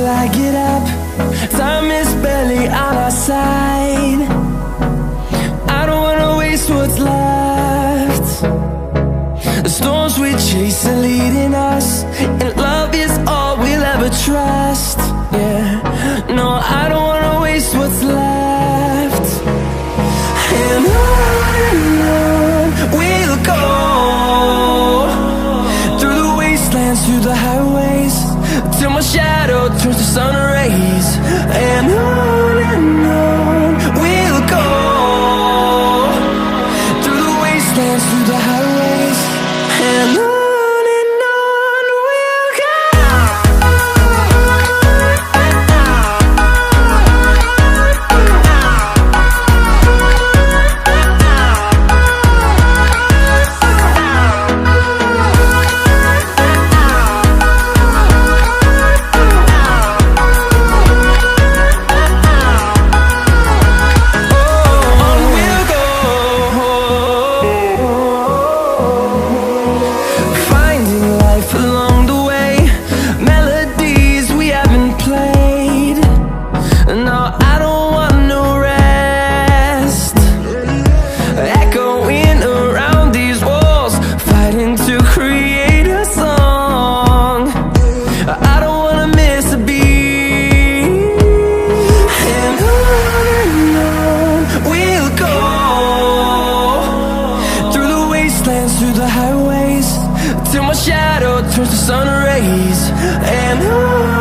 till I get up. Time is barely on our side. I don't wanna waste what's left. The storms we chase are leading us, and love is all we'll ever trust. Yeah, no, I don't wanna waste what's left. And on we'll go, through the wastelands, through the highways, till my shadow turns to sun rays. And on we'll go, through the wastelands, through the highways, and on we'll go. Through the highways, till my shadow turns to sun rays. And on